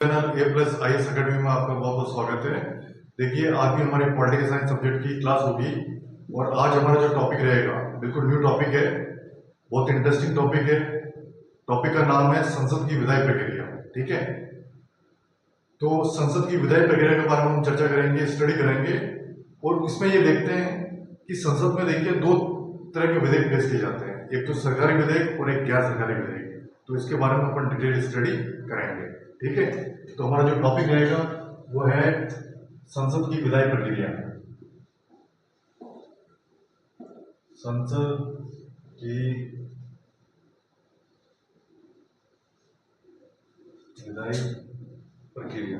Channel A+IS academy में आपका बहुत बहुत स्वागत है। देखिए, आज भी हमारे पॉलिटिकल साइंस सब्जेक्ट की क्लास होगी और आज हमारा जो टॉपिक रहेगा बिल्कुल न्यू टॉपिक है, बहुत इंटरेस्टिंग टॉपिक है। टॉपिक का नाम है संसद की विधायी प्रक्रिया। ठीक है, तो संसद की विधायी प्रक्रिया के बारे में हम चर्चा करेंगे, स्टडी करेंगे और इसमें ये देखते हैं कि संसद में देखिए दो तरह के विधेयक पेश किए जाते हैं, एक तो सरकारी विधेयक और एक गैर सरकारी विधेयक। तो इसके बारे में अपन डिटेल स्टडी करेंगे। ठीक है, तो हमारा जो टॉपिक रहेगा वो है संसद की विधायी प्रक्रिया। संसद की विधायी प्रक्रिया।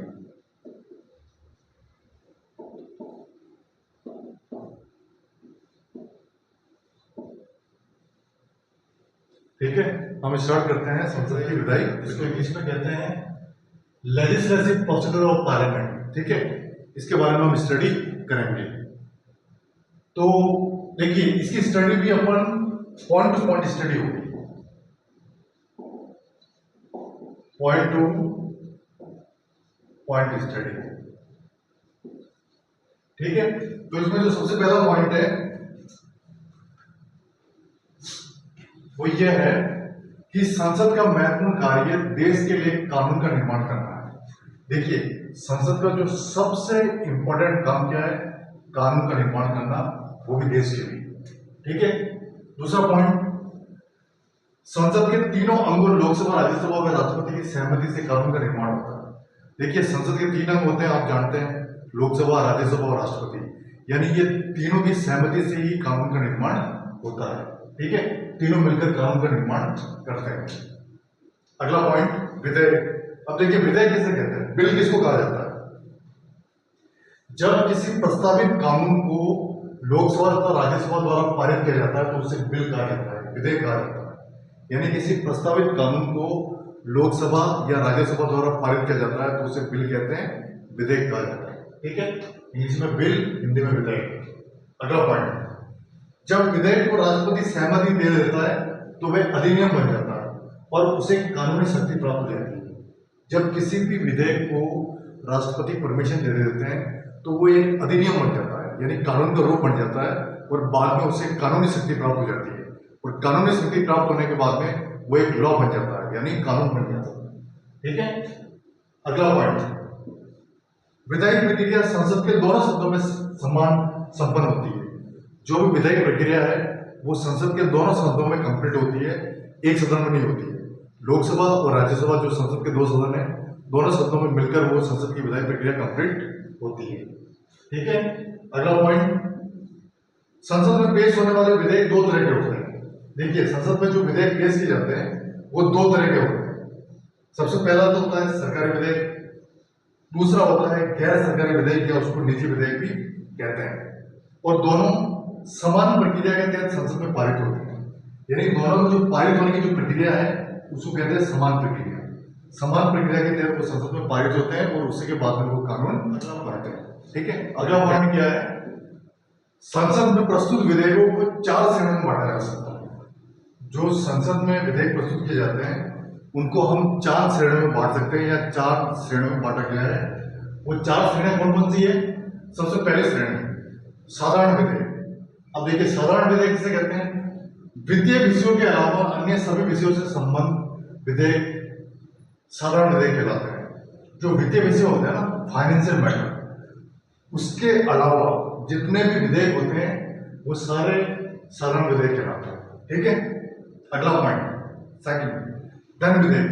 ठीक है, हम स्टार्ट करते हैं संसद की विधायी। इसको इंग्लिश में कहते हैं लेजिस्लेटिव प्रोसीजर ऑफ पार्लियामेंट। ठीक है, इसके बारे में हम स्टडी करेंगे। तो देखिए, इसकी स्टडी भी अपन पॉइंट टू पॉइंट स्टडी होगी, पॉइंट टू पॉइंट स्टडी। ठीक है, तो इसमें जो सबसे पहला पॉइंट है वो ये है कि संसद का महत्वपूर्ण कार्य देश के लिए कानून का निर्माण करना है। देखिए, संसद का जो सबसे इंपॉर्टेंट काम क्या है? कानून का निर्माण करना, वो भी देश के लिए। ठीक है, दूसरा पॉइंट, संसद के तीनों अंगों लोकसभा, राज्यसभा और राष्ट्रपति की सहमति से कानून का निर्माण होता है। देखिए, संसद के तीन अंग होते हैं, आप जानते हैं, लोकसभा, राज्यसभा और राष्ट्रपति, यानी ये तीनों की सहमति से ही कानून का निर्माण होता है। ठीक है, तीनों मिलकर कानून का निर्माण करते हैं। अगला पॉइंट, विधेयक। अब देखिए, विधेयक किसे कहते हैं? बिल किसको कहा जाता है? जब किसी प्रस्तावित कानून को लोकसभा तथा राज्यसभा द्वारा पारित किया जाता है तो उसे बिल कहा जाता है, विधेयक कहा जाता है। यानी किसी प्रस्तावित कानून को लोकसभा या राज्यसभा द्वारा पारित किया जाता है तो उसे बिल कहते हैं, विधेयक कहा जाता है। ठीक है, इंग्लिश में बिल, हिंदी में विधेयक। अगला पॉइंट, जब विधेयक को राष्ट्रपति सहमति दे देता है तो वह अधिनियम बन जाता है और उसे कानूनी शक्ति प्राप्त हो जाती है। जब किसी भी विधेयक को राष्ट्रपति परमिशन दे देते हैं तो वो एक अधिनियम बन जाता है, यानी कानून का रूप बन जाता है और बाद में उसे कानूनी शक्ति प्राप्त हो जाती है। और कानूनी शक्ति प्राप्त होने के बाद में वो एक लॉ बन जाता है, यानी कानून बन जाता है। ठीक है, अगला पॉइंट, विधायी प्रक्रिया संसद के दोनों सदनों में समान संपन्न होती है। जो भी विधायी प्रक्रिया है वो संसद के दोनों सदनों में कंप्लीट होती है, एक सदन में नहीं होती है। लोकसभा और राज्यसभा जो संसद के दो सदन है, दोनों सदनों में मिलकर वो संसद की विधायी प्रक्रिया कंप्लीट होती है। ठीक है, अगला पॉइंट, संसद में पेश होने वाले विधेयक दो तरह के होते हैं। देखिए, संसद में जो विधेयक पेश किए जाते हैं वो दो तरह के होते हैं। सबसे पहला तो होता है सरकारी विधेयक, दूसरा होता है गैर सरकारी विधेयक, या उसको निजी विधेयक भी कहते हैं। और दोनों समान प्रक्रिया के तहत संसद में पारित होते हैं, यानी दोनों में जो पारित होने की जो प्रक्रिया है उसको कहते हैं समान प्रक्रिया। समान प्रक्रिया के तहत वो संसद में पारित होते हैं और उसी के बाद में वो कानून बनते हैं। ठीक है, अगला पॉइंट क्या है? संसद में प्रस्तुत विधेयकों को चार श्रेणियों में बांटा जा सकता है। जो संसद में विधेयक प्रस्तुत किए जाते हैं उनको हम चार श्रेणियों में बांट सकते हैं, या चार श्रेणियों में बांटा गया है। वो चार श्रेणियां कौन कौन सी है? सबसे पहली श्रेणी साधारण विधेयक। अब देखिए, साधारण विधेयक किसे कहते हैं? वित्तीय विषयों के अलावा अन्य सभी विषयों से संबंध विधेयक साधारण विधेयक कहलाते हैं। जो वित्तीय विषय होते हैं ना, फाइनेंशियल मैटर, उसके अलावा जितने भी विधेयक होते हैं वो सारे साधारण विधेयक कहलाते हैं। ठीक है, अगला पॉइंट सेकंड, धन विधेयक।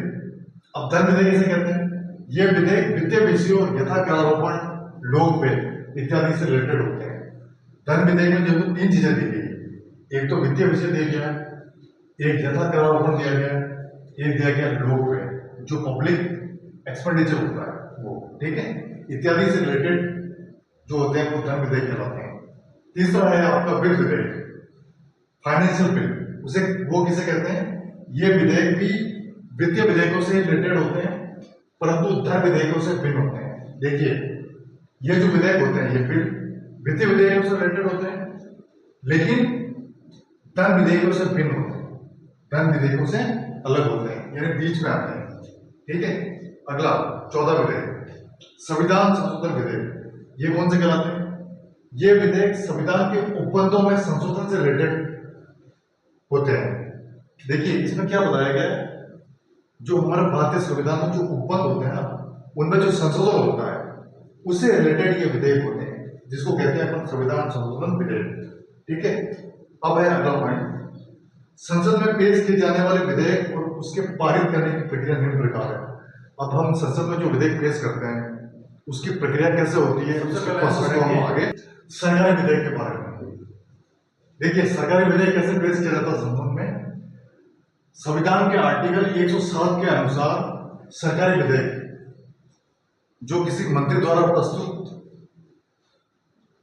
अब धन विधेयक किसे कहते हैं? ये विधेयक वित्तीय विषयों, यथा करारोपण, लोक व्यय इत्यादि से रिलेटेड होते हैं। धन विधेयक में जो तीन चीजें दी गई, एक तो वित्तीय विषय दिया गया, एक यथा करारोपण दिया गया, एक दिया गया लोक व्यय, जो पब्लिक एक्सपेंडिचर होता है वो। ठीक है, इत्यादि से रिलेटेड जो होते हैं वो धन विधेयक कहलाते हैं। तीसरा है आपका वित्त विधेयक, फाइनेंशियल बिल, उसे वो किसे कहते हैं? ये विधेयक भी वित्तीय विधेयकों से रिलेटेड होते हैं परंतु धन विधेयकों से भिन्न होते हैं। देखिए, ये जो विधेयक होते हैं ये बिल वित्तीय विधेयकों से रिलेटेड होते हैं लेकिन धन विधेयकों से भिन्न होते हैं, धन विधेयकों से अलग होते हैं, यानी बीच में आते हैं। ठीक है, अगला 14 विधेयक, संविधान संशोधन विधेयक। ये कौन से कहलाते हैं? ये विधेयक संविधान के उपबंधों में संशोधन से रिलेटेड होते हैं। देखिए इसमें क्या बताया गया है, जो हमारे भारतीय संविधान में जो उपबंध होते हैं ना, उनमें जो संशोधन होता है उससे रिलेटेड ये विधेयक होते हैं, जिसको कहते हैं अपन संविधान संशोधन विधेयक। ठीक है, अब है अगला पॉइंट, संसद में पेश किए जाने वाले विधेयक और उसके पारित करने की प्रक्रिया निम्न प्रकार है। अब हम संसद में जो विधेयक पेश करते हैं उसकी प्रक्रिया कैसे होती है, उसके प्रोसेस को हम आगे सरकारी विधेयक के बारे में देखिए। सरकारी विधेयक कैसे पेश किया जाता है संसद में? संविधान के आर्टिकल 107 के अनुसार सरकारी विधेयक जो किसी मंत्री द्वारा प्रस्तुत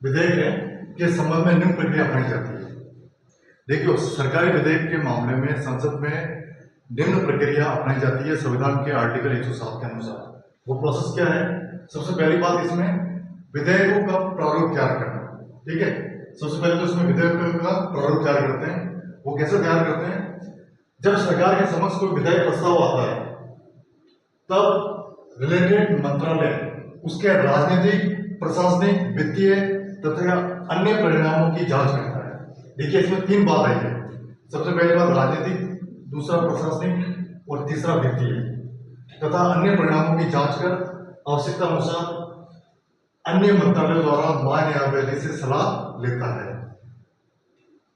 विधेयक है के संबंध में निम्न प्रक्रिया अपनाई जाती है। देखिए सरकारी विधेयक के मामले में संसद में निम्न प्रक्रिया अपनाई जाती है संविधान के आर्टिकल 107 के अनुसार। वो प्रोसेस क्या है? सबसे पहली बात, इसमें विधेयकों का प्रारूप तैयार करना। ठीक है, सबसे पहले तो इसमें विधेयकों का प्रारूप तैयार करते हैं। वो कैसे तैयार करते हैं? जब सरकार के समक्ष कोई विधेयक प्रस्ताव आता है तब रिलेटेड मंत्रालय उसके राजनीतिक, प्रशासनिक, वित्तीय तथा अन्य परिणामों की जांच करता है। देखिए इसमें तीन बात आई है। सबसे पहली बात राजनीतिक, दूसरा प्रशासनिक और तीसरा वित्तीय तथा अन्य परिणामों की जांच कर आवश्यकता अनुसार अन्य मंत्रालय द्वारा मान्य न्यायालय से सलाह लेता है।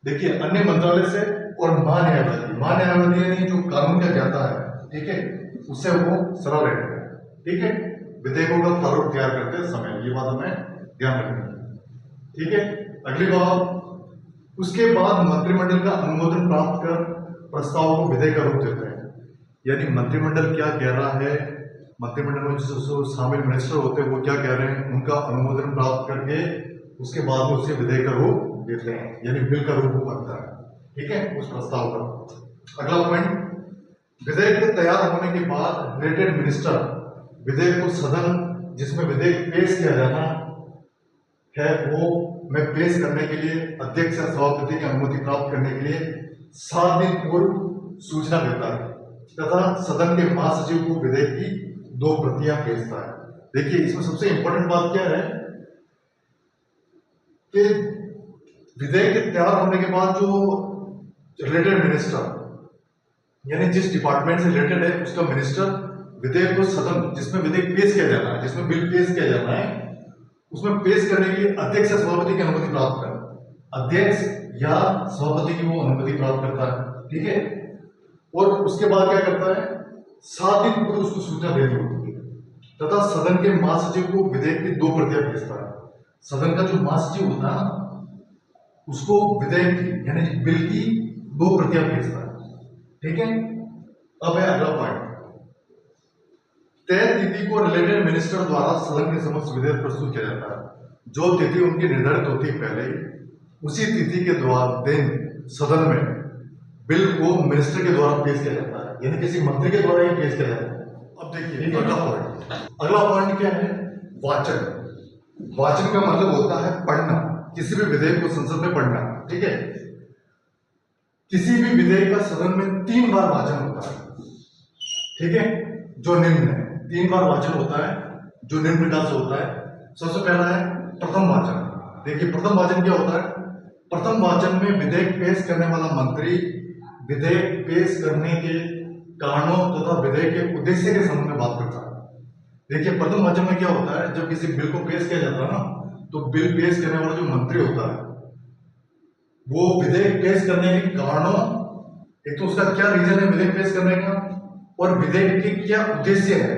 देखिए अन्य मंत्रालय से और मान्य न्यायालय यानी जो कानून का ज्ञाता है, ठीक है, उससे वो सलाह लेते हैं। ठीक है, विधेयकों का प्रारूप तैयार करते समय ये बात हमें ध्यान रखनी है। ठीक है, अगली बात, उसके बाद मंत्रिमंडल का अनुमोदन प्राप्त कर प्रस्ताव को विधेयक का रूप देते हैं। यानी मंत्रिमंडल क्या कह रहा है, मंत्रिमंडल में जो शामिल मिनिस्टर होते हैं वो क्या कह रहे हैं, उनका अनुमोदन प्राप्त करके उसके बाद में उसे विधेयक का रूप देते हैं, यानी बिल का रूप बनता है। ठीक है, उस प्रस्ताव का। अगला पॉइंट, विधेयक के तैयार होने के बाद रिलेटेड मिनिस्टर विधेयक को सदन जिसमें विधेयक पेश किया जाना है वो में पेश करने के लिए अध्यक्ष या सभापति की अनुमति प्राप्त करने के लिए 7 दिन पूर्व सूचना देता है तथा सदन के महासचिव को विधेयक की 2 प्रतियां भेजता है। देखिए इसमें सबसे इंपॉर्टेंट बात क्या है कि विधेयक के तैयार होने के बाद जो रिलेटेड मिनिस्टर यानी जिस डिपार्टमेंट से रिलेटेड है उसका मिनिस्टर विधेयक को सदन जिसमें विधेयक पेश किया जाना है, जिसमें बिल पेश किया जाना है, उसमें पेश करने के लिए अध्यक्ष या सभापति की अनुमति प्राप्त कर अध्यक्ष या सभापति की वो अनुमति प्राप्त करता है। ठीक है, और उसके बाद क्या करता है, 7 दिन पूर्व उसको सूचना देनी होती है तथा सदन के महासचिव को विधेयक की 2 प्रतियां भेजता है। सदन का जो महासचिव होता है उसको विधेयक की यानी बिल की 2 प्रतियां भेजता है। ठीक है, अब है अगला पॉइंट, तय तिथि को रिलेटेड मिनिस्टर द्वारा सदन के समक्ष विधेयक प्रस्तुत किया जाता है। जो तिथि उनकी निर्धारित होती है पहले ही, उसी तिथि के दिन सदन में बिल को मिनिस्टर के द्वारा पेश किया जाता है, यानी किसी मंत्री के द्वारा ही पेश किया जाता है। अब देखिए अगला पॉइंट क्या है, वाचन। वाचन का मतलब होता है पढ़ना, किसी भी विधेयक को संसद में पढ़ना। ठीक है, किसी भी विधेयक का सदन में 3 बार वाचन होता है। ठीक है, जो निम्न है, 3 बार वाचन होता है जो निम्न प्रकार से होता है। सबसे पहला है प्रथम वाचन। देखिए प्रथम वाचन क्या होता है, प्रथम वाचन में विधेयक पेश करने वाला मंत्री विधेयक पेश करने के कारणों तथा विधेयक के उद्देश्य के संबंध में बात करता है। देखिए प्रथम वाचन में क्या होता है, जब किसी बिल को पेश किया जाता है ना, तो बिल पेश करने वाला जो मंत्री होता है वो विधेयक पेश करने के कारणों, एक तो उसका क्या रीजन है विधेयक पेश करने का और विधेयक के क्या उद्देश्य है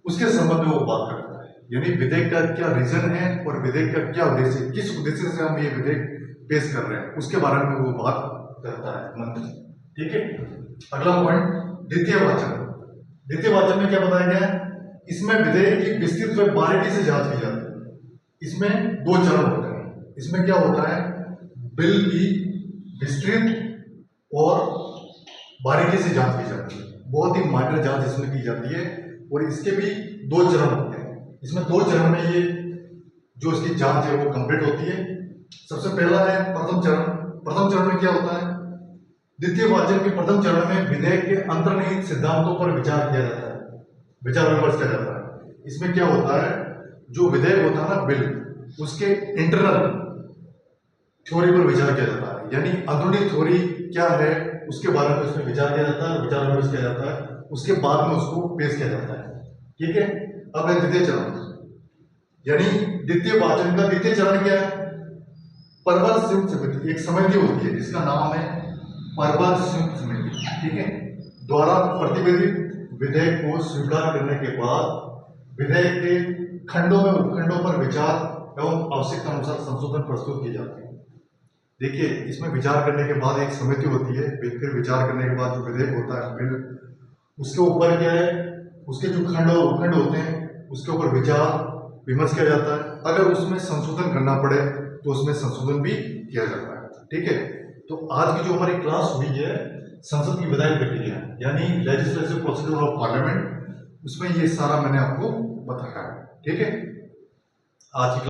उसके संबंध में वो बात करता है। यानी विधेयक का क्या रीजन है और विधेयक का क्या उद्देश्य, किस उद्देश्य से हम ये विधेयक पेश कर रहे हैं उसके बारे में वो बात करता है मंत्री। ठीक है, अगला पॉइंट द्वितीय वाचन। द्वितीय वाचन में क्या बताया गया है, इसमें विधेयक की विस्तृत व बारीकी से जांच की जाती है। इसमें 2 चरण होते हैं। इसमें क्या होता है, बिल की विस्तृत और बारीकी से जांच की जाती है, बहुत ही माइनर जांच इसमें की जाती है और इसके भी 2 चरण होते हैं। इसमें 2 चरण में ये जो इसकी जांच है वो कंप्लीट होती है। सबसे पहला है प्रथम चरण। प्रथम चरण में क्या होता है, द्वितीय वाचन के प्रथम चरण में विधेयक के अंतर्निहित सिद्धांतों पर विचार किया जाता है। विचार विमर्श किया जाता है। इसमें क्या होता है, जो विधेयक होता है ना, बिल, उसके इंटरनल थ्योरी पर विचार किया जाता है, यानी अंदरूनी थ्योरी क्या है उसके बारे में उसमें विचार किया जाता है, विचार विमर्श किया जाता है, उसके बाद में उसको पेश किया जाता है। ठीक है। अब है द्वितीय चरण, यानी द्वितीय वाचन का द्वितीय चरण क्या है, परवर संयुक्त समिति, एक समिति होती है जिसका नाम है परवर संयुक्त समिति, ठीक है, द्वारा प्रतिवेदित विधेयक को स्वीकार करने के बाद विधेयक के खंडों में उपखंडों पर विचार एवं आवश्यकता अनुसार संशोधन प्रस्तुत किए जाते हैं। देखिए, इसमें विचार करने के बाद एक समिति होती है, फिर विचार करने के बाद जो विधेयक होता है बिल, उसके ऊपर क्या है, उसके जो खंड और उपखंड होते हैं उसके ऊपर विचार विमर्श किया जाता है। अगर उसमें संशोधन करना पड़े तो उसमें संशोधन भी किया जाता है। ठीक है। तो आज की जो हमारी क्लास हुई है संसद की विधायी प्रक्रिया, यानी लेजिस्लेटिव प्रोसीजर ऑफ पार्लियामेंट, उसमें ये सारा मैंने आपको बताया है। ठीक है। आज की